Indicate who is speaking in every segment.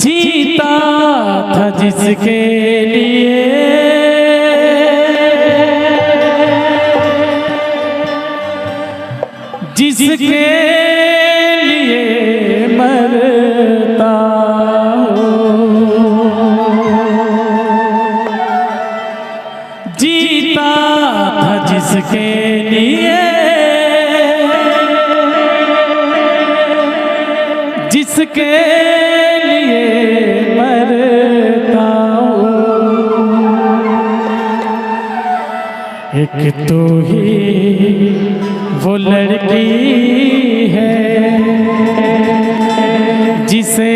Speaker 1: जीता था जिसके लिए जिसके लिए मरता जीता था जिसके लिए जिसके लिए मरता एक तो ही वो लड़की है जिसे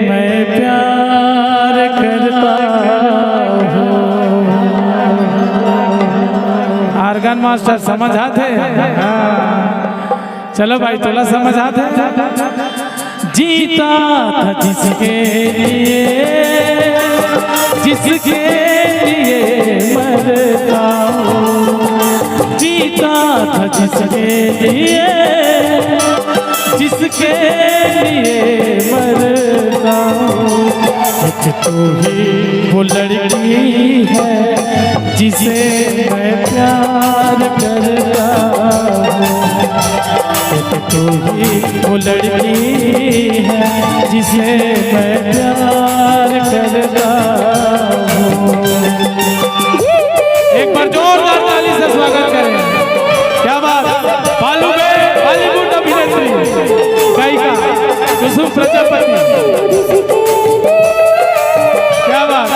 Speaker 1: मैं प्यार करता हूँ। आर्गन मास्टर समझ आते? चलो भाई थोड़ा समझ आते। जीता था जिसके लिए जिसके लिए मरता हूँ। जीता था जिसके लिए जिसके लिए मरता हूँ। एक तो ही वो लड़की है जिसे मैं प्यार करता हूँ। एक तो ही वो लड़की है जिसे मैं प्यार करता हूँ। एक बार जोरदार ताली से स्वागत करें। क्या बात, बालूबे बॉलीवुड अभिनेत्री गायिका कुसुम प्रजापति। क्या बात।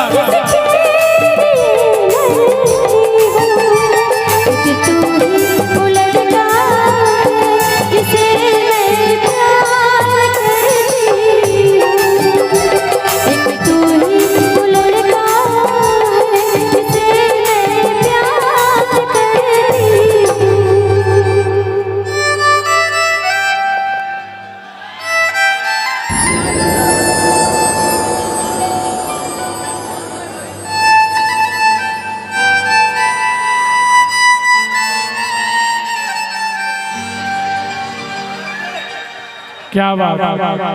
Speaker 1: क्या बात,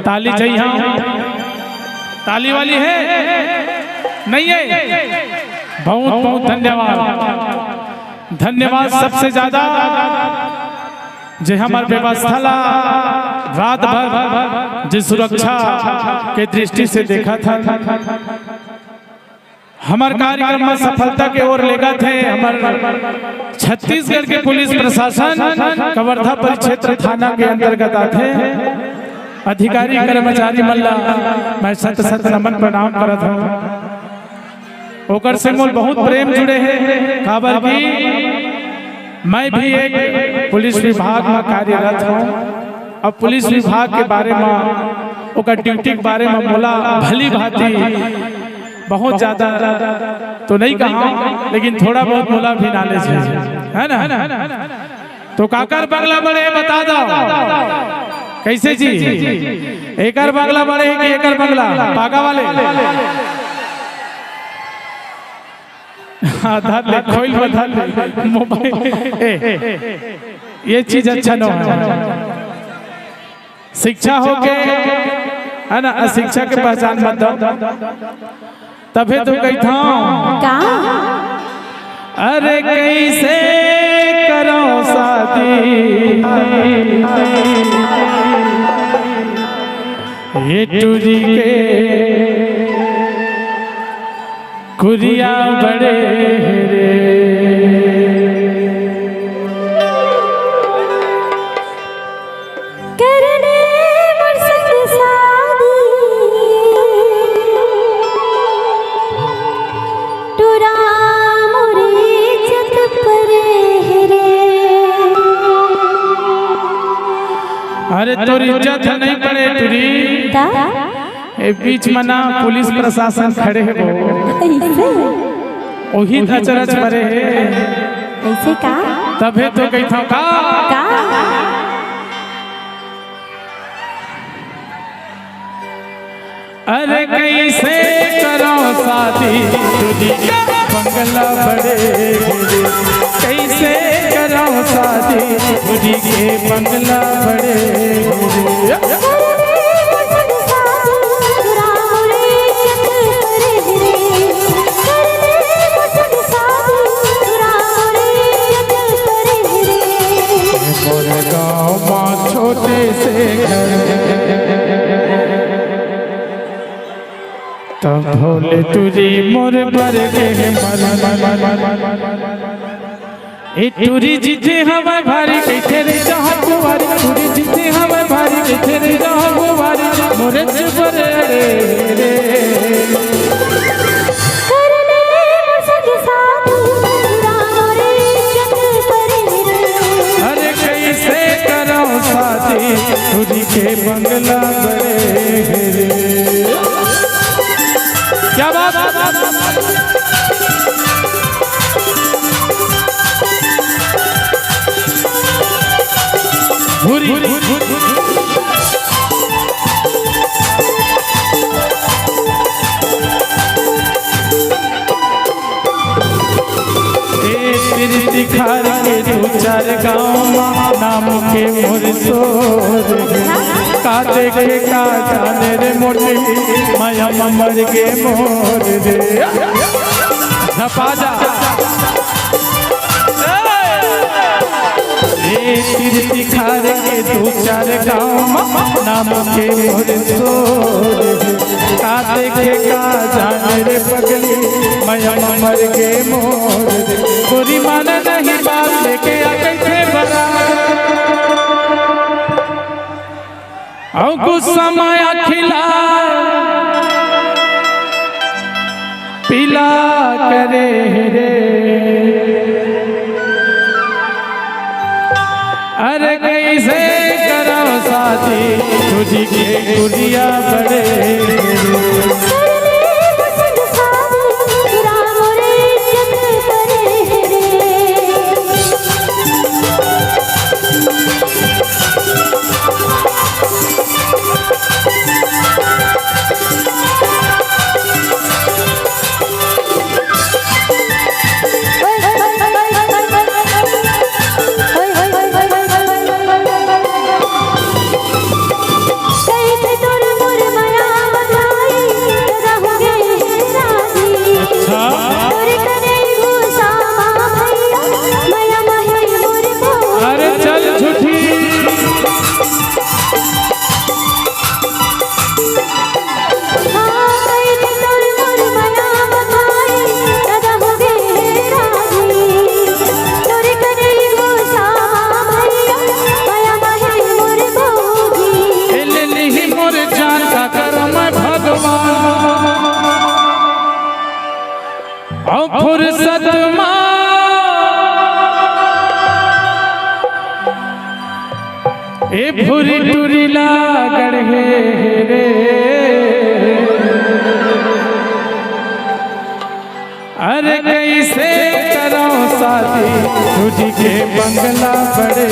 Speaker 1: ताली चाहिए? ताली वाली है नहीं है? बहुत बहुत धन्यवाद। धन्यवाद सबसे ज्यादा जे हमार व्यवस्था ला रात भर जे सुरक्षा के दृष्टि से देखा था। हमार कार्यक्रम में सफलता के ओर लेगा थे। हमार छत्तीसगढ़ के पुलिस प्रशासन कवर्धा परिक्षेत्र थाना के अंतर्गत आते अधिकारी कर्मचारी मल्ला मैं सत सत नमन प्रणाम करत हूँ। ओकर से मोल बहुत प्रेम जुड़े हैं। खबर की मैं भी एक पुलिस विभाग में कार्यरत हूँ। अब पुलिस विभाग के बारे में ओकर ड्यूटी के बारे में बोला भली भांति बहुत ज्यादा तो नहीं कहा, लेकिन थोड़ा बहुत बोला भी नॉलेज है ना। तो काकर बंगला बड़े बता दो कैसे जी? एकर बंगला बड़े है कि एकर बंगला पागा वाले? आधार ले खोल बता ले मोबाइल। ये चीज अच्छा न है। शिक्षा हो के है ना, अशिक्षा के पहचान मत दो। तभी तो कही था अरे कैसे करो शादी ये टूरी के कुरिया बड़े रे। अरे तोर इज्जत नहीं पड़े तुरी ए बीच में ना पुलिस प्रशासन खड़े है वही अचरज परे है
Speaker 2: ऐसे का।
Speaker 1: तबे तो कही था का अरे कैसे करो शादी तुझी बंगला बड़े कैसे करो शादी तुझी के बंगला बड़े तो भोले तुरी मोर बर के मन ए तुरी जीते हवा भारी कैथे रे जहाँ कुवारी तुरी जीते हवा भारी कैथे रे जहाँ कुवारी मोरे चुपर रे
Speaker 2: करने मुझसे साथ रामोरे जग करे रे
Speaker 1: अरे कैसे करो शादी तुरी के बंगला बड़े रे क्या बात भूरी दिखार के दो चार गाँव नाम के मोर सोर का देखे का जाने रे मोटे माया मर के मोर रे झपा जा दिखार के दो चार गाँव नाम के मोर सोर का देखे का जाने रे पगली माया मर के मोर रे गोरी मान नहीं बात लेके आ कैसे बरा औ गुस्सा माया खिला पिला करे रे अरे कैसे करो साथी तुझी के गुड़िया बड़े फुर्सत ए भूरी टूरी लागड़ है रे अरे कैसे करो साथी तुझी के बंगला बड़े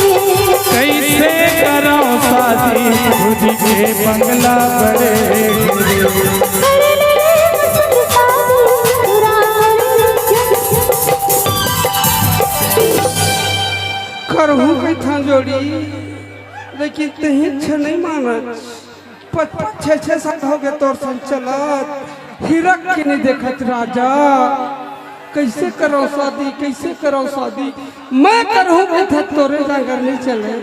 Speaker 1: कैसे करो साथी तुझी के बंगला बड़े
Speaker 3: करहूँ कई था जोड़ी लेकिन तही छे नहीं मानत 5-6 साल हो गए तोर संग चलत हीरक के नहीं देखत राजा कैसे करो शादी कैसे करो शादी मैं करहूँ कई था तोरे जागर नहीं चले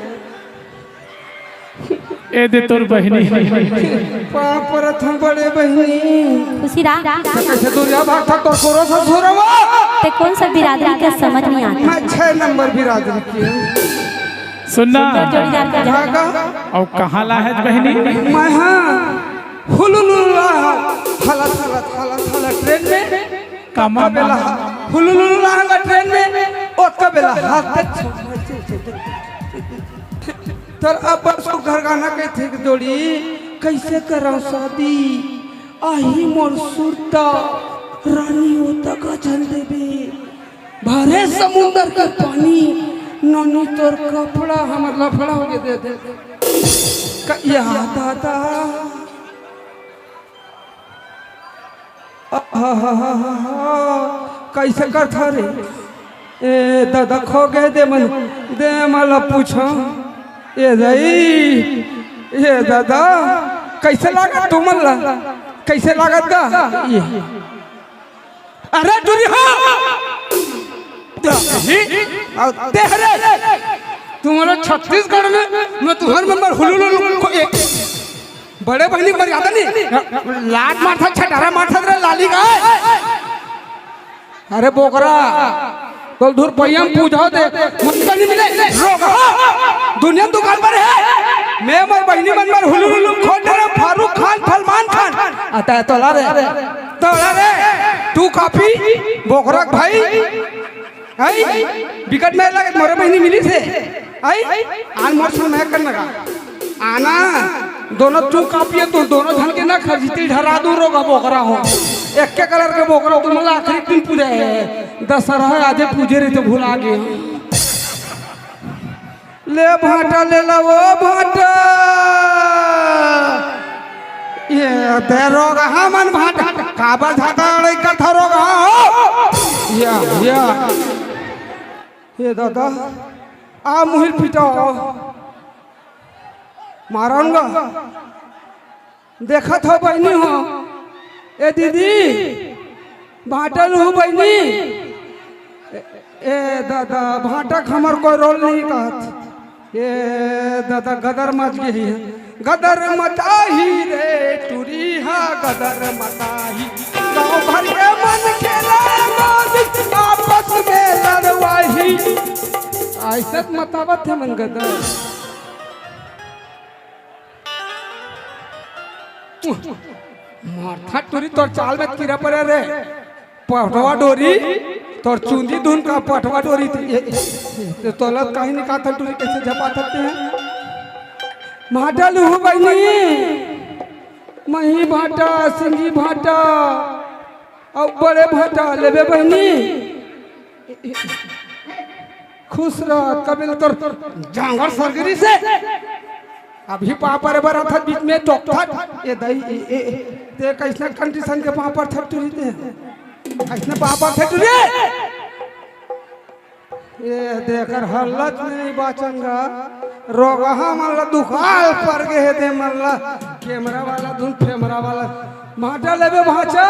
Speaker 1: ए दे तोर बहनी
Speaker 3: परत हम बड़े बहनी
Speaker 2: खुशी रा
Speaker 3: कैसे दुनिया भाग था तो कोरो सा छोरवा
Speaker 2: ते कौन सा बिरादरी का समझ नहीं आता
Speaker 3: मैं 6 नंबर बिरादरी की
Speaker 1: सुनना
Speaker 2: जोड़ीदार का
Speaker 3: जागा
Speaker 1: और कहाँ ला है बहनी
Speaker 3: मैं हाँ हुलुलुला हला हला हला हला ट्रेन में
Speaker 1: कामा
Speaker 3: बेला हुलुलुला हंगा ट्रेन में ओ कबेला हाथ तर अब सो घर गाना के थे जोड़ी कैसे करा शादी आही मोर सुरता रानी होता का जल देबे भारे समुंदर के पानी नोनी तोर कपड़ा हमर लफड़ा हो दे दे याद आता कैसे कर था रे ए दादा खो गए दे मला पूछो ए दाई ये दादा कैसे लागत तुमन ला कैसे लागत का ये अरे दुनिया तेरे तुम्हारा छत्तीसगढ़ में मैं तुम्हारे नंबर हुलुलु बड़े बहनी मर्यादा नहीं लाट मारता छटारा मारता तेरा लाली का अरे बोकरा तो दूर पैया पूछा दे मुझको नहीं मिले रोक दुनिया दुकान पर है मैं मर बहनी मन मर हुलुलु खोल रहा फारूक खान सलमान खान आता है तोला रे तू काफी बोकरा भाई आई विकट में लगे मोरे बहनी मिली से आई आन मोर से मैं करने का आना दोनों तू काफी तो दोनों धन के ना खरीदी ढरा दूर होगा बोकरा हो एक के कलर के बोकरा तुम लोग आखिरी दिन पूजा है दशहरा है आज पूजे रही तो भुला गए ले भाटा ले ला वो भाटा ये तेरोगा मन भाटा काबा झाका का थरोगा या ये दादा आ मुहिल पिटाओ मारूंगा देखा था बहनी हो ए दीदी भाटल हूँ बहनी ए दादा भाटा खमर कोई रोल नहीं कहत ए दादा गदर मच गई है गदर मचाही रे टूरिहा गदर मचाही गाँव भर के मन खेला आपस में लड़वाही ऐसे मतावत है मन गदर माथा टोरी तोर चाल में कीड़ा पड़े रे पटवा डोरी तोर चूंदी धुन का पटवा डोरी तो तोलत कहीं निकाल था टोरी कैसे झपा सकते हैं भाटा लूह बहनी मही भाटा सिंगी भाटा और बड़े भाटा लेबे बहनी खुश रह कबिल तोर जांगर सरगरी से अभी पापा रे बरा था बीच में टोकथा ये दही ते कैसना कंडीशन के पापा ठटुरी दे कैसना पापा ठटुरी ये देखकर हल्लत नहीं बाचंगा रोगहा मल्ला दुखाल पर गए दे मल्ला कैमरा वाला धुन कैमरा वाला माटा लेबे भाचा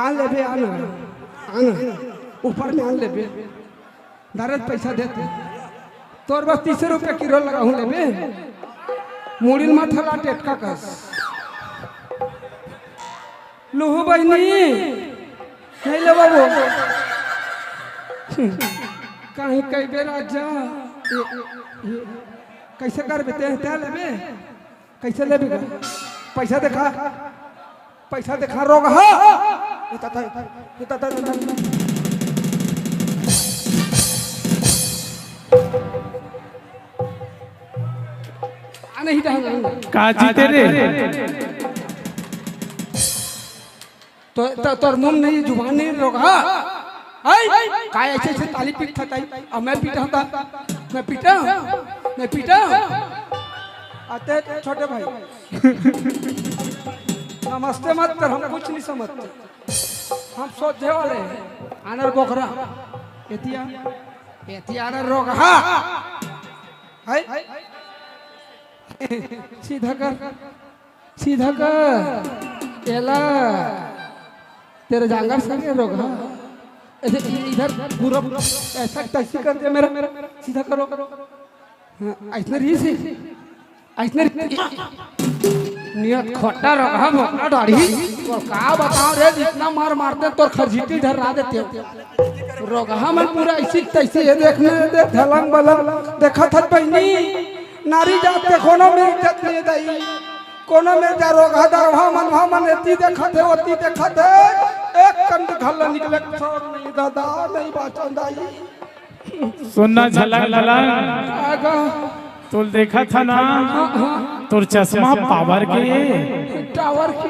Speaker 3: आन लेबे आन ऊपर में आन लेबे दारत पैसा देते तोर बस 30 रुपये किलो लगा हूँ लेबे मुड़िल माथा टेटका कस लूहू बहनी नहीं ले बाबू कहीं कई बेर आजा कैसे कर बेते हैं लेबे कैसे लेबे पैसा देखा रोग हा नहीं
Speaker 1: का जीते रे
Speaker 3: तो तोर मुंह नहीं जुबान नहीं रोगा आई काय ऐसे ताली पीट था अब मैं पीटा आते छोटे भाई नमस्ते मत कर हम कुछ नहीं समझते हम सोचे वाले आनर बोखरा एतिया आनर रोगा हाय सीधा कर एला तेरे जांगर संगे रोगा इधर पूरा ऐसा टच कर दे मेरा सीधा करो ऐसने री से ऐसने नियत खोटा रोगा मोटा दाढ़ी तो का बताओ रे जितना मार मारते तो खरजीटी ढरा देते रोगा मन पूरा ऐसी तैसे ये देखने दे धलंग बलंग देखा था बहनी नारी जात के कोनो में इज्जत नहीं दई कोनो में जा रोगा दरवा मन एती देखत है ओती देखत है एक कंद घल निकले छोड़ नहीं दादा नहीं बाचन दाई
Speaker 1: सुनना झलक लला तू देखा था ना तोर चश्मा पावर के
Speaker 3: टावर की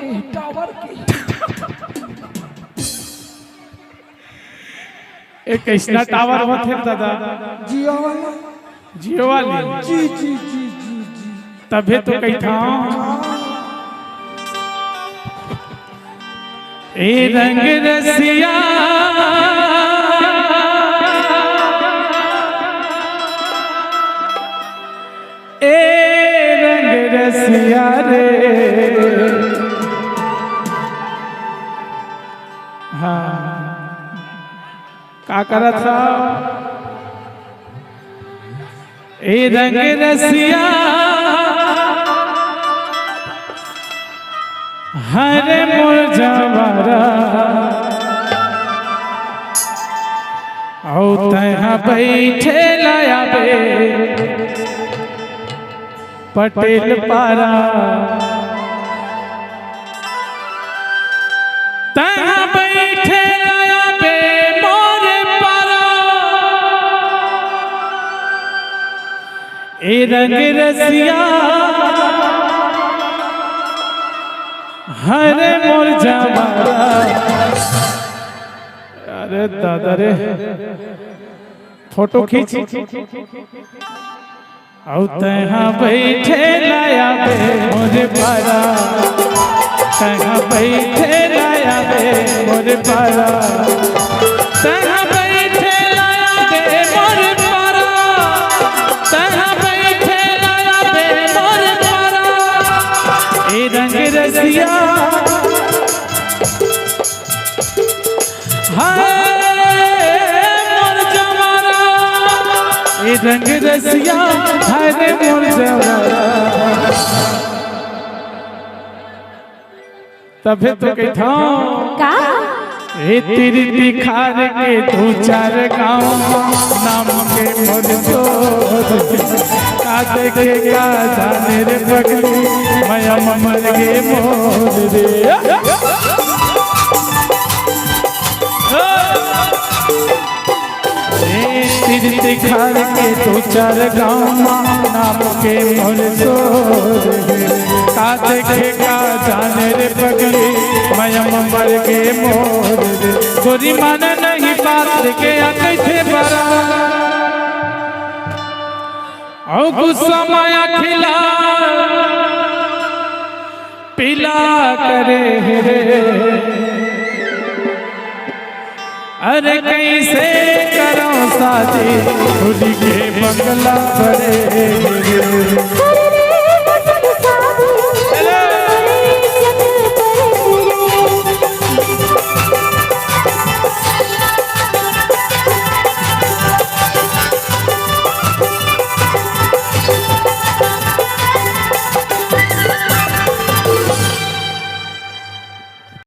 Speaker 1: एक कैसना टावर होते दादा जियो वाली
Speaker 3: जी
Speaker 1: तभी तो कही था ए रंग रसिया ए रंग रसिया रे हाँ का करा था ए रंग रसिया हरे मोर जवारा औ तहाँ बैठे लाया बे पटेल पारा तहाँ बैठे लाया बे मोरे पारा ए रंग रसिया हरे मोर जवारा अरे दादा रे फोटो खींच औ तहाँ बैठे लाया बे मोरे पारा तहाँ बैठे लाया बे मोरे पारा तहाँ बैठे लाया बे मोरे पारा तहाँ बैठे लाया बे मोरे पारा ए रंग रसिया रंग रसिया हरे मोर जवारा तबे तो कहता
Speaker 2: का
Speaker 1: ए तेरी दिखार के दो चार गाँव नाम के मोर का देखे का जाने रे पगली माया मर गे मोर रे तेरी दिखार के दो चार गाँव नाम के मोर का देखे का जाने रे पगली माया मर गे मोर रे गोरी माने नहीं बात के आ कैसे बरा औ गुस्सा माया खिला पिला करे रे अरे कैसे करो शादी खुद के बंगला करे